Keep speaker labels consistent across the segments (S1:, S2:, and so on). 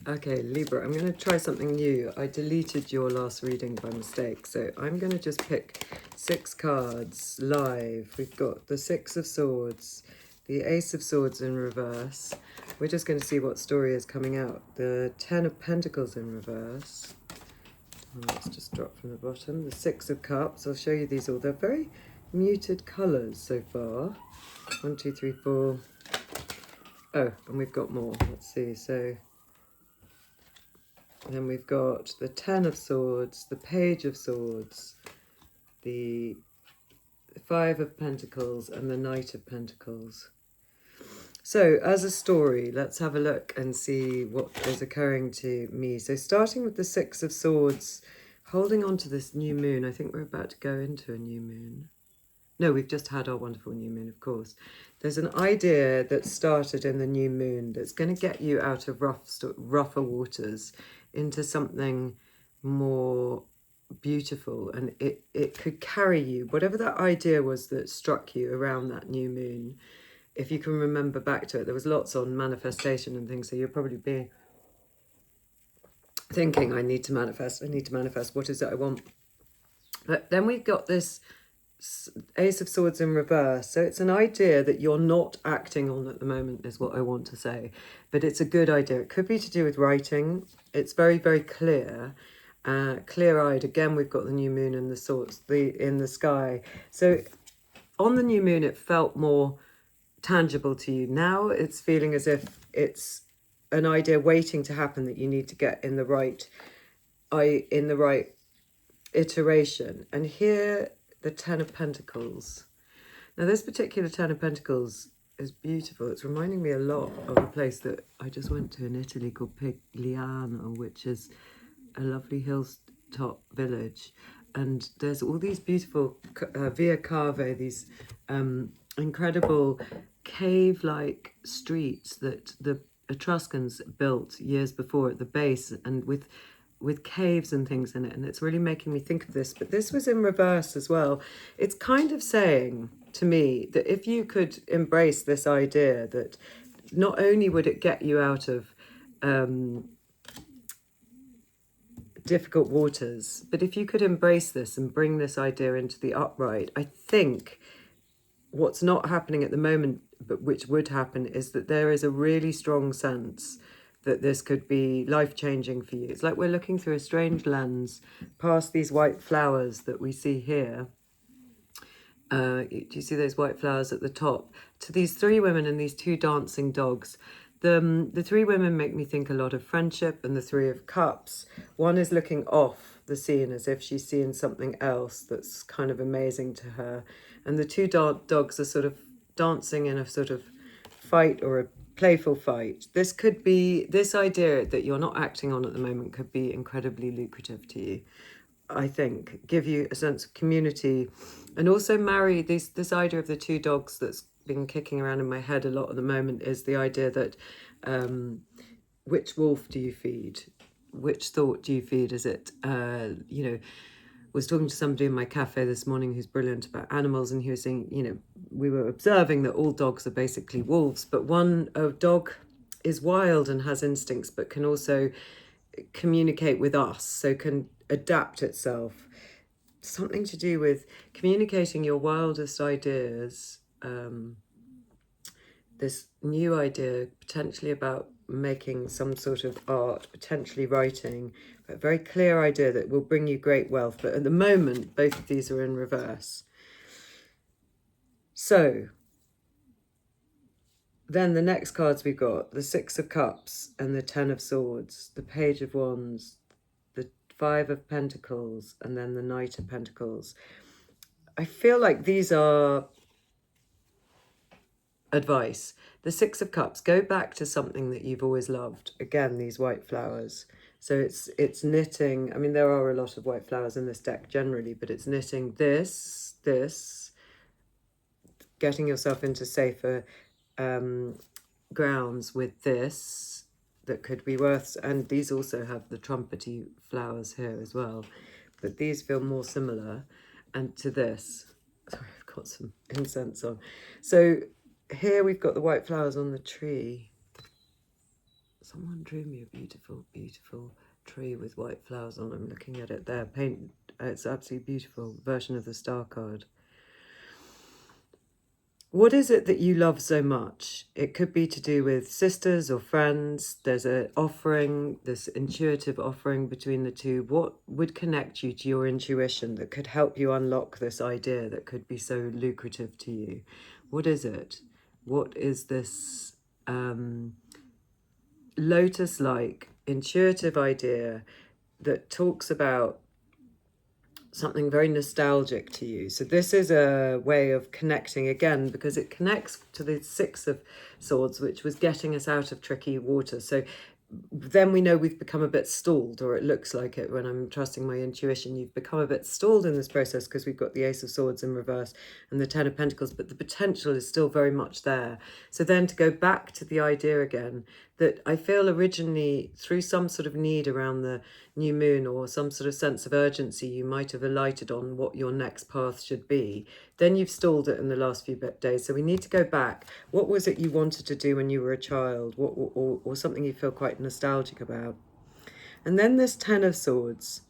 S1: Okay, Libra, I'm going to try something new. I deleted your last reading by mistake, so I'm going to just pick 6 cards live. We've got the Six of Swords, the Ace of Swords in reverse. We're just going to see what story is coming out. The Ten of Pentacles in reverse. And let's just drop from the bottom. The Six of Cups. I'll show you these all. They're very muted colours so far. 1, 2, 3, 4. Oh, and we've got more. Let's see. So then we've got the Ten of Swords, the Page of Swords, the Five of Pentacles, and the Knight of Pentacles. So as a story, let's have a look and see what is occurring to me. So starting with the Six of Swords, holding on to this new moon. I think we're about to go into a new moon. No, we've just had our wonderful new moon, of course. There's an idea that started in the new moon that's going to get you out of rougher waters into something more beautiful, and it could carry you, whatever that idea was that struck you around that new moon. If you can remember back to it, there was lots on manifestation and things, so you'll probably be thinking, I need to manifest, what is it I want? But then we've got this Ace of Swords in reverse. So it's an idea that you're not acting on at the moment is what I want to say. But it's a good idea. It could be to do with writing. It's very, very clear. Clear-eyed. Again, we've got the new moon and the swords in the sky. So on the new moon, it felt more tangible to you. Now it's feeling as if it's an idea waiting to happen that you need to get in the right iteration. And here, the Ten of Pentacles. Now this particular Ten of Pentacles is beautiful. It's reminding me a lot of a place that I just went to in Italy called Pigliano, which is a lovely hilltop village. And there's all these beautiful Via Cave, these incredible cave-like streets that the Etruscans built years before at the base, and with caves and things in it, and it's really making me think of this. But this was in reverse as well. It's kind of saying to me that if you could embrace this idea that not only would it get you out of difficult waters, but if you could embrace this and bring this idea into the upright, I think what's not happening at the moment, but which would happen, is that there is a really strong sense that this could be life-changing for you. It's like we're looking through a strange lens past these white flowers that we see here. Do you see those white flowers at the top? To these 3 women and these 2 dancing dogs. The 3 women make me think a lot of friendship and the 3 of Cups. One is looking off the scene as if she's seeing something else that's kind of amazing to her. And the 2 dogs are sort of dancing in a sort of fight or a playful fight. This could be, this idea that you're not acting on at the moment could be incredibly lucrative to you. I think give you a sense of community, and also marry this idea of the 2 dogs that's been kicking around in my head a lot at the moment is the idea that which wolf do you feed? Which thought do you feed? Is it, was talking to somebody in my cafe this morning who's brilliant about animals, and he was saying, we were observing that all dogs are basically wolves, but a dog is wild and has instincts, but can also communicate with us, so can adapt itself. Something to do with communicating your wildest ideas. This new idea, potentially about making some sort of art, potentially writing, but a very clear idea that will bring you great wealth. But at the moment, both of these are in reverse. So then the next cards we've got, the Six of Cups and the Ten of Swords, the Page of Wands, the Five of Pentacles, and then the Knight of Pentacles. I feel like these are advice. The Six of Cups, go back to something that you've always loved. Again, these white flowers. So it's knitting. I mean, there are a lot of white flowers in this deck generally, but it's knitting this, getting yourself into safer grounds with this that could be worth, and these also have the trumpety flowers here as well, but these feel more similar. And to this, sorry, I've got some incense on. So here we've got the white flowers on the tree. Someone drew me a beautiful, beautiful tree with white flowers on. I'm looking at it there. Paint. It's absolutely beautiful version of the star card. What is it that you love so much? It could be to do with sisters or friends. There's an offering, this intuitive offering between the two. What would connect you to your intuition that could help you unlock this idea that could be so lucrative to you? What is it? What is this lotus-like intuitive idea that talks about something very nostalgic to you? So this is a way of connecting again, because it connects to the Six of Swords, which was getting us out of tricky water. So then we know we've become a bit stalled, or it looks like it when I'm trusting my intuition. You've become a bit stalled in this process because we've got the Ace of Swords in reverse and the Ten of Pentacles, but the potential is still very much there. So then to go back to the idea again that I feel originally through some sort of need around the new moon or some sort of sense of urgency, you might have alighted on what your next path should be. Then you've stalled it in the last few days. So we need to go back. What was it you wanted to do when you were a child? Or something you feel quite nostalgic about? And then this Ten of Swords.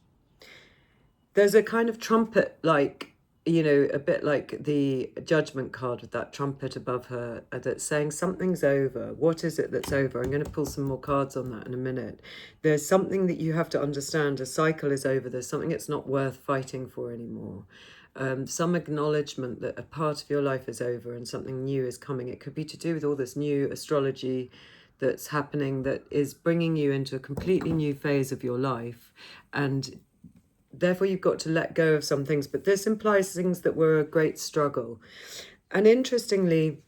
S1: There's a kind of trumpet, like, you know, a bit like the Judgment card with that trumpet above her that's saying something's over. What is it that's over? I'm going to pull some more cards on that in a minute. There's something that you have to understand. A cycle is over. There's something it's not worth fighting for anymore. Some acknowledgement that a part of your life is over and something new is coming. It could be to do with all this new astrology that's happening that is bringing you into a completely new phase of your life, and therefore you've got to let go of some things. But this implies things that were a great struggle. And interestingly,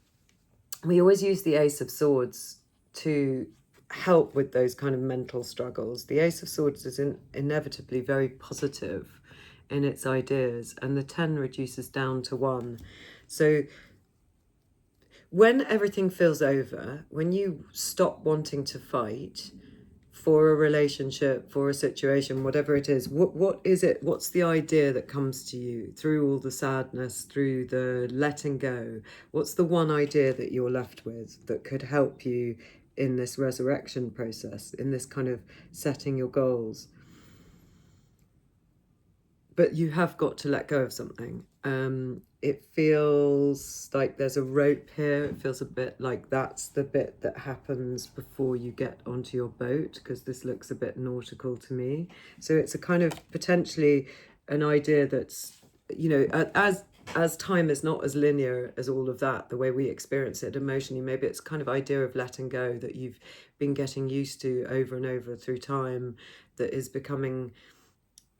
S1: we always use the Ace of Swords to help with those kind of mental struggles. The Ace of Swords is inevitably very positive in its ideas, and the 10 reduces down to 1. So when everything feels over, when you stop wanting to fight for a relationship, for a situation, whatever it is, what is it? What's the idea that comes to you through all the sadness, through the letting go? What's the one idea that you're left with that could help you in this resurrection process, in this kind of setting your goals? But you have got to let go of something. It feels like there's a rope here. It feels a bit like that's the bit that happens before you get onto your boat, because this looks a bit nautical to me. So it's a kind of potentially an idea that's, you know, as time is not as linear as all of that, the way we experience it emotionally, maybe it's kind of idea of letting go that you've been getting used to over and over through time that is becoming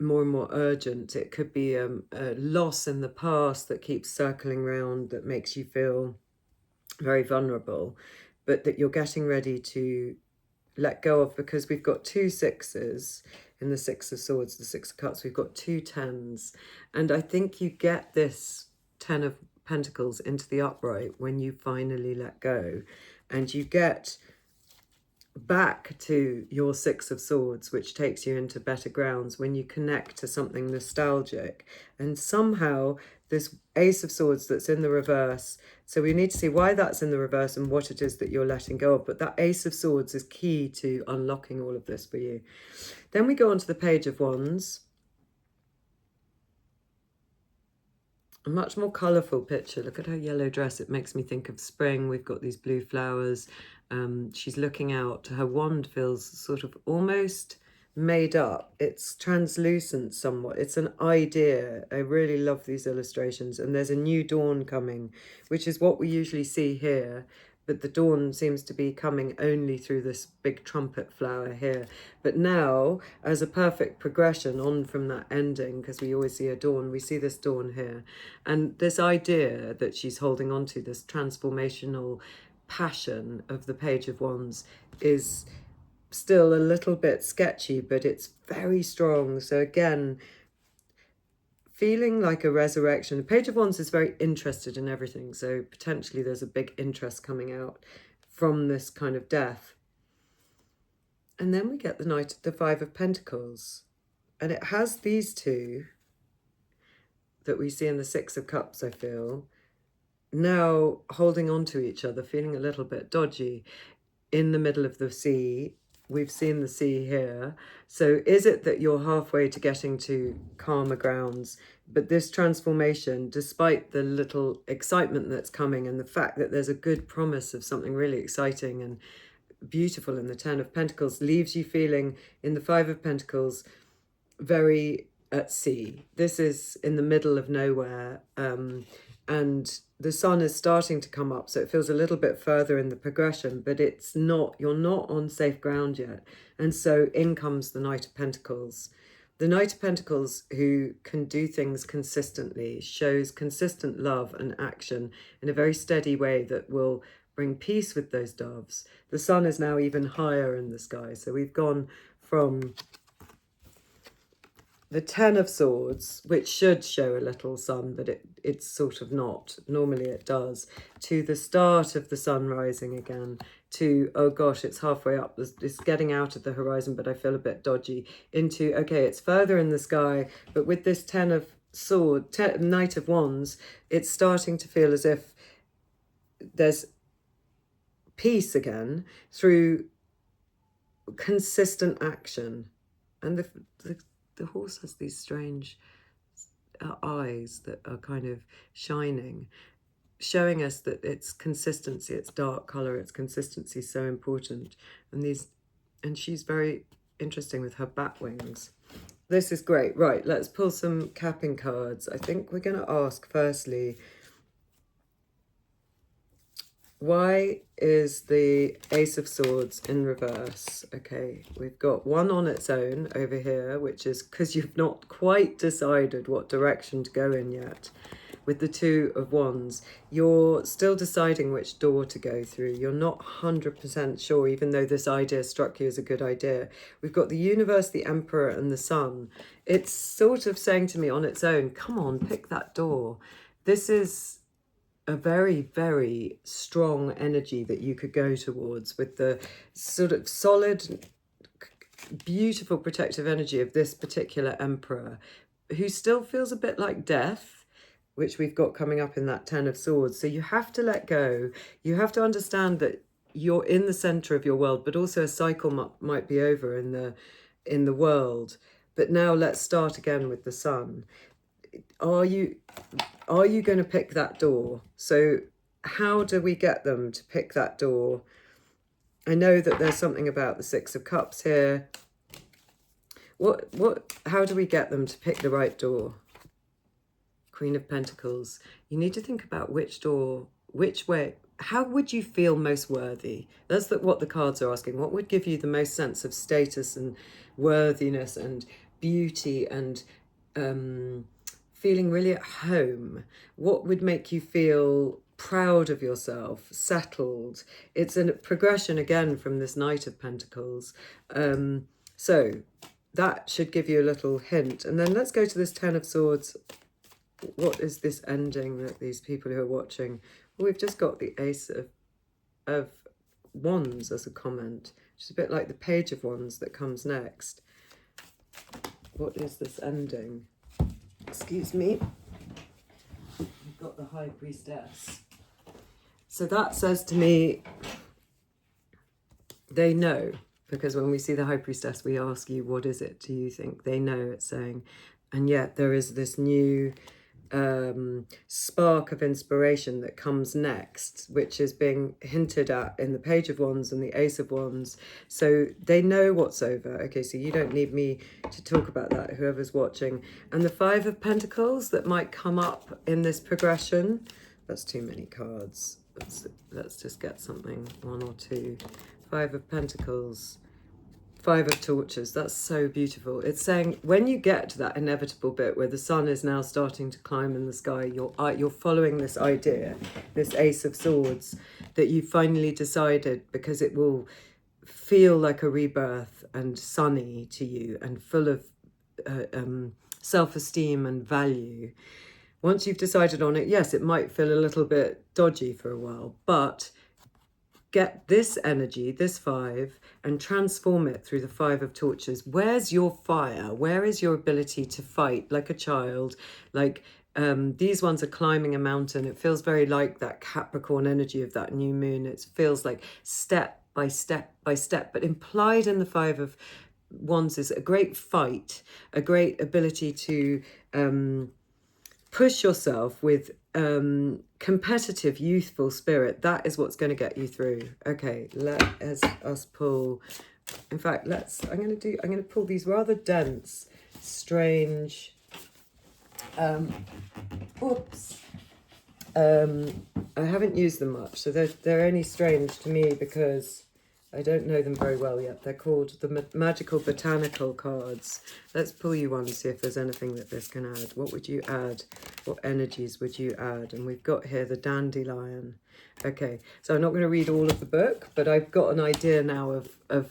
S1: more and more urgent. It could be a loss in the past that keeps circling around, that makes you feel very vulnerable, but that you're getting ready to let go of, because we've got 2 sixes in the Six of Swords, the Six of Cups. We've got 2 tens, and I think you get this 10 of Pentacles into the upright when you finally let go, and you get back to your Six of Swords, which takes you into better grounds when you connect to something nostalgic. And somehow this Ace of Swords that's in the reverse, so we need to see why that's in the reverse and what it is that you're letting go of. But that Ace of Swords is key to unlocking all of this for you. Then we go on to the Page of Wands. A much more colourful picture. Look at her yellow dress. It makes me think of spring. We've got these blue flowers. She's looking out. Her wand feels sort of almost made up. It's translucent somewhat. It's an idea. I really love these illustrations. And there's a new dawn coming, which is what we usually see here. But the dawn seems to be coming only through this big trumpet flower here. But now, as a perfect progression on from that ending, because we always see a dawn, we see this dawn here. And this idea that she's holding on to, this transformational passion of the Page of Wands, is still a little bit sketchy, but it's very strong. So again, feeling like a resurrection. The Page of Wands is very interested in everything, so potentially there's a big interest coming out from this kind of death. And then we get the Five of Pentacles, and it has these two that we see in the Six of Cups, I feel, now holding on to each other, feeling a little bit dodgy in the middle of the sea. we've seen the sea here. So is it that you're halfway to getting to calmer grounds, but this transformation, despite the little excitement that's coming and the fact that there's a good promise of something really exciting and beautiful in the Ten of Pentacles, leaves you feeling in the Five of Pentacles very at sea. This is in the middle of nowhere, and the sun is starting to come up, so it feels a little bit further in the progression, but it's not, you're not on safe ground yet. And so in comes the Knight of Pentacles. The Knight of Pentacles, who can do things consistently, shows consistent love and action in a very steady way that will bring peace with those doves. The sun is now even higher in the sky, so we've gone from the Ten of Swords, which should show a little sun, but it's sort of not. Normally it does. To the start of the sun rising again. To, oh gosh, it's halfway up. It's getting out of the horizon, but I feel a bit dodgy. Into, okay, it's further in the sky, but with this Ten of Swords, Knight of Wands, it's starting to feel as if there's peace again through consistent action. And the horse has these strange eyes that are kind of shining, showing us that it's consistency, it's dark colour, it's consistency so important. And she's very interesting with her bat wings. This is great. Right, let's pull some capping cards. I think we're going to ask firstly, why is the Ace of Swords in reverse? Okay, we've got one on its own over here, which is because you've not quite decided what direction to go in yet. With the Two of Wands, you're still deciding which door to go through. You're not 100% sure, even though this idea struck you as a good idea. We've got the Universe, the Emperor, and the Sun. It's sort of saying to me on its own, come on, pick that door. This is a very, very strong energy that you could go towards with the sort of solid, beautiful protective energy of this particular Emperor, who still feels a bit like death, which we've got coming up in that Ten of Swords. So you have to let go. You have to understand that you're in the center of your world, but also a cycle might be over in the world. But now let's start again with the Sun. Are you going to pick that door? So how do we get them to pick that door? I know that there's something about the Six of Cups here. How do we get them to pick the right door? Queen of Pentacles. You need to think about which door, which way. How would you feel most worthy? That's what the cards are asking. What would give you the most sense of status and worthiness and beauty and feeling really at home? What would make you feel proud of yourself, settled? It's a progression again from this Knight of Pentacles. So that should give you a little hint. And then let's go to this Ten of Swords. What is this ending that these people who are watching? Well, we've just got the Ace of Wands as a comment, which is a bit like the Page of Wands that comes next. What is this ending? Excuse me. We've got the High Priestess. So that says to me, they know, because when we see the High Priestess, we ask you, what is it? Do you think they know? It's saying, and yet there is this new spark of inspiration that comes next, which is being hinted at in the Page of Wands and the Ace of Wands. So they know what's over. Okay, so you don't need me to talk about that, whoever's watching. And the Five of Pentacles that might come up in this progression. That's too many cards. Let's just get something, one or two. Five of Pentacles. Five of Torches. That's so beautiful. It's saying when you get to that inevitable bit where the sun is now starting to climb in the sky, you're following this idea, this Ace of Swords, that you finally decided, because it will feel like a rebirth and sunny to you and full of self-esteem and value. Once you've decided on it, yes, it might feel a little bit dodgy for a while, but get this energy, this five, and transform it through the Five of Torches. Where's your fire? Where is your ability to fight like a child? Like these ones are climbing a mountain. It feels very like that Capricorn energy of that new moon. It feels like step by step by step. But implied in the Five of Wands is a great fight, a great ability to push yourself with competitive, youthful spirit. That is what's going to get you through. Okay, let us pull. In fact, I'm going to pull these rather dense, strange. I haven't used them much, so they're only strange to me because I don't know them very well yet. They're called the Magical Botanical cards. Let's pull you one and see if there's anything that this can add. What would you add? What energies would you add? And we've got here the Dandelion. Okay, so I'm not going to read all of the book, but I've got an idea now of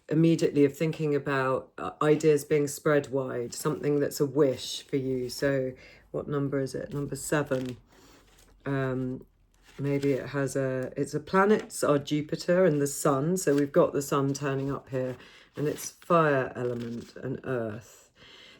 S1: immediately of thinking about ideas being spread wide, something that's a wish for you. So what number is it? Number 7. Maybe it has it's a planets are Jupiter and the sun. So we've got the sun turning up here, and it's fire element and earth.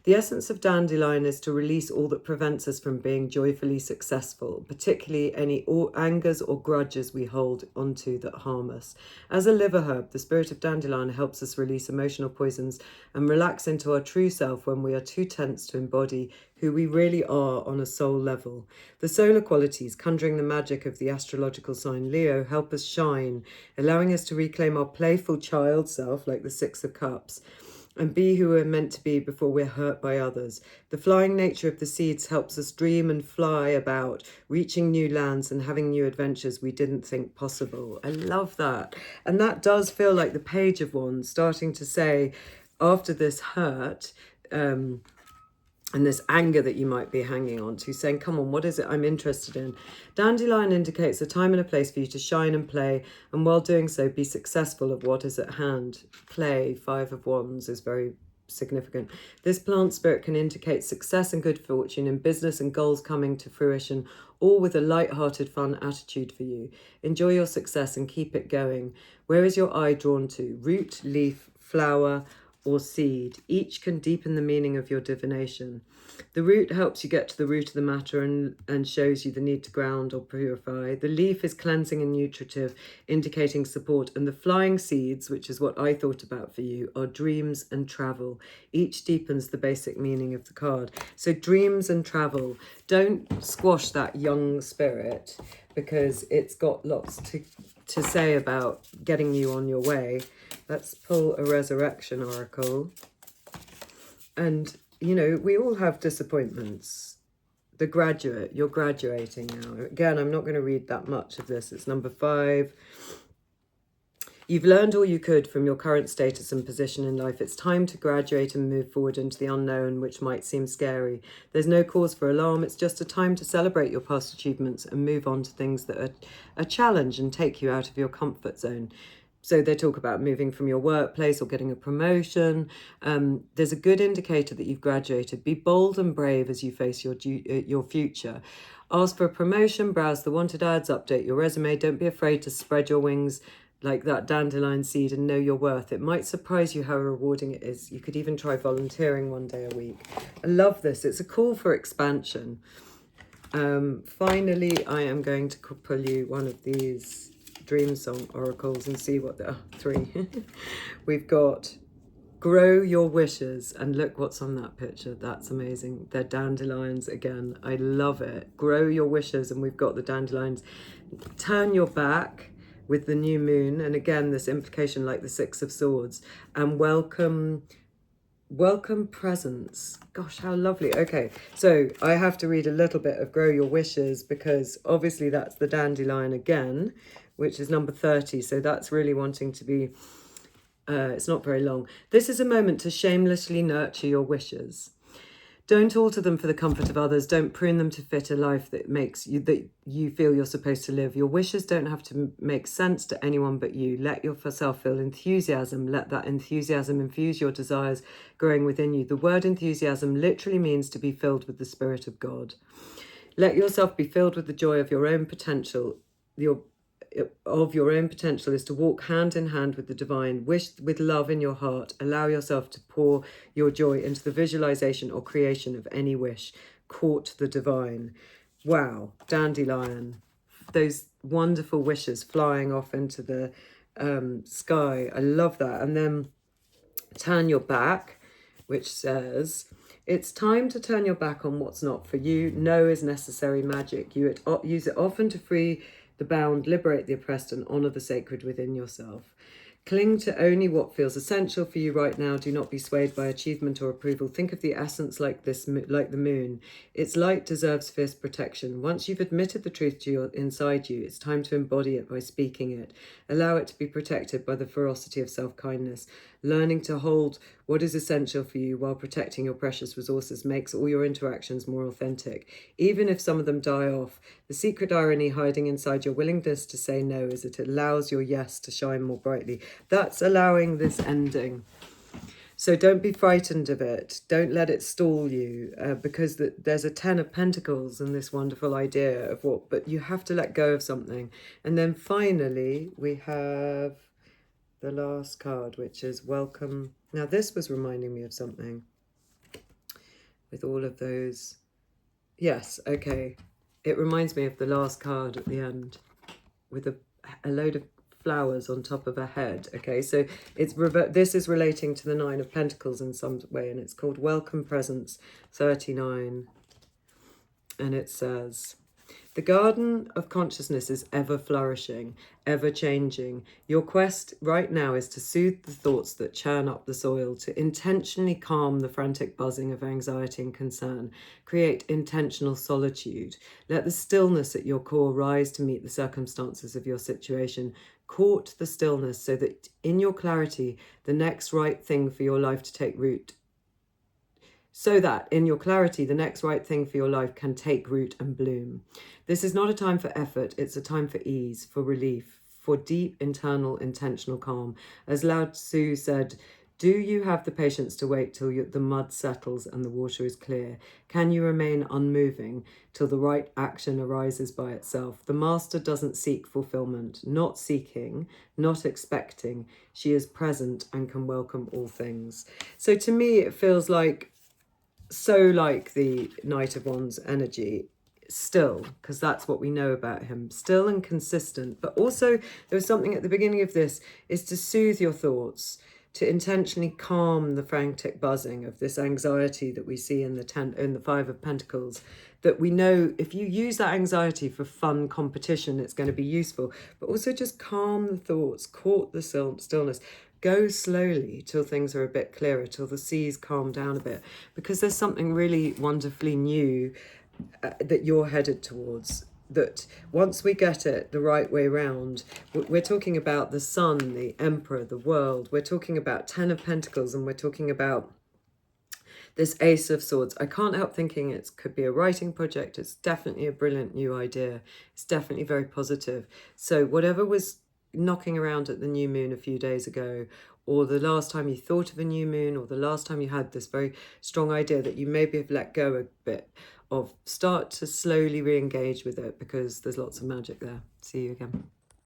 S1: The essence of Dandelion is to release all that prevents us from being joyfully successful, particularly any angers or grudges we hold onto that harm us. As a liver herb, the spirit of Dandelion helps us release emotional poisons and relax into our true self when we are too tense to embody who we really are on a soul level. The solar qualities, conjuring the magic of the astrological sign Leo, help us shine, allowing us to reclaim our playful child self, like the Six of Cups, and be who we're meant to be before we're hurt by others. The flying nature of the seeds helps us dream and fly about, reaching new lands and having new adventures we didn't think possible. I love that. And that does feel like the Page of Wands starting to say, after this hurt, and this anger that you might be hanging on to, saying, come on, what is it I'm interested in? Dandelion indicates a time and a place for you to shine and play, and while doing so, be successful at what is at hand. Play, 5 of Wands, is very significant. This plant spirit can indicate success and good fortune in business and goals coming to fruition, all with a light-hearted, fun attitude for you. Enjoy your success and keep it going. Where is your eye drawn to? Root, leaf, flower, or seed. Each can deepen the meaning of your divination. The root helps you get to the root of the matter and shows you the need to ground or purify. The leaf is cleansing and nutritive, indicating support. And the flying seeds, which is what I thought about for you, are dreams and travel. Each deepens the basic meaning of the card. So dreams and travel. Don't squash that young spirit, because it's got lots to say about getting you on your way. Let's pull a resurrection oracle. And, you know, we all have disappointments. The graduate, you're graduating now. Again, I'm not going to read that much of this. It's number 5. You've learned all you could from your current status and position in life. It's time to graduate and move forward into the unknown, which might seem scary. There's no cause for alarm. It's just a time to celebrate your past achievements and move on to things that are a challenge and take you out of your comfort zone. So they talk about moving from your workplace or getting a promotion. There's a good indicator that you've graduated. Be bold and brave as you face your future. Ask for a promotion, browse the wanted ads, update your resume. Don't be afraid to spread your wings like that dandelion seed and know your worth. It might surprise you how rewarding it is. You could even try volunteering one day a week. I love this. It's a call for expansion. Finally, I am going to pull you one of these dream song oracles and see what there are. 3. We've got grow your wishes, and look what's on that picture. That's amazing. They're dandelions again. I love it. Grow your wishes, and we've got the dandelions. Turn your back with the new moon, and again this implication like the 6 of Swords, and welcome presents. Gosh, how lovely. Okay, so I have to read a little bit of grow your wishes, because obviously that's the dandelion again, which is number 30. So that's really wanting to be, it's not very long. This is a moment to shamelessly nurture your wishes. Don't alter them for the comfort of others. Don't prune them to fit a life that you feel you're supposed to live. Your wishes don't have to make sense to anyone but you. Let yourself feel enthusiasm. Let that enthusiasm infuse your desires growing within you. The word enthusiasm literally means to be filled with the Spirit of God. Let yourself be filled with the joy of your own potential. Your own potential is to walk hand in hand with the divine. Wish with love in your heart. Allow yourself to pour your joy into the visualization or creation of any wish. Court the divine. Wow, dandelion. Those wonderful wishes flying off into the sky. I love that. And then turn your back, which says, it's time to turn your back on what's not for you. No is necessary magic. You use it often to free the bound, liberate the oppressed, and honor the sacred within yourself. Cling to only what feels essential for you right now. Do not be swayed by achievement or approval. Think of the essence like like the moon. Its light deserves fierce protection. Once you've admitted the truth to inside you, it's time to embody it by speaking it. Allow it to be protected by the ferocity of self-kindness. Learning to hold what is essential for you while protecting your precious resources makes all your interactions more authentic, even if some of them die off. The secret irony hiding inside your willingness to say no is that it allows your yes to shine more brightly. That's allowing this ending. So don't be frightened of it. Don't let it stall you, because there's a 10 of Pentacles and this wonderful idea of what, but you have to let go of something. And then finally, we have the last card, which is welcome. Now, this was reminding me of something with all of those. Yes, okay. It reminds me of the last card at the end with a load of flowers on top of a head. Okay, so it's this is relating to the 9 of Pentacles in some way, and it's called Welcome Presents 39. And it says, the garden of consciousness is ever flourishing, ever changing. Your quest right now is to soothe the thoughts that churn up the soil, to intentionally calm the frantic buzzing of anxiety and concern, create intentional solitude. Let the stillness at your core rise to meet the circumstances of your situation. Court the stillness so that in your clarity, the next right thing for your life to take root so that in your clarity, the next right thing for your life can take root and bloom. This is not a time for effort, it's a time for ease, for relief, for deep internal intentional calm. As Lao Tzu said, do you have the patience to wait till the mud settles and the water is clear? Can you remain unmoving till the right action arises by itself? The master doesn't seek fulfillment, not seeking, not expecting. She is present and can welcome all things. So to me, it feels like so like the Knight of Wands energy, still, because that's what we know about him, still and consistent. But also there was something at the beginning of this, is to soothe your thoughts, to intentionally calm the frantic buzzing of this anxiety that we see in the 5 of Pentacles, that we know if you use that anxiety for fun competition, it's going to be useful. But also just calm the thoughts, court the stillness. Go slowly till things are a bit clearer, till the seas calm down a bit, because there's something really wonderfully new that you're headed towards, that once we get it the right way round, we're talking about the sun, the emperor, the world, we're talking about 10 of Pentacles, and we're talking about this Ace of Swords. I can't help thinking it could be a writing project. It's definitely a brilliant new idea. It's definitely very positive. So whatever was knocking around at the new moon a few days ago, or the last time you thought of a new moon, or the last time you had this very strong idea that you maybe have let go a bit of, start to slowly re-engage with it, because there's lots of magic there. See you again.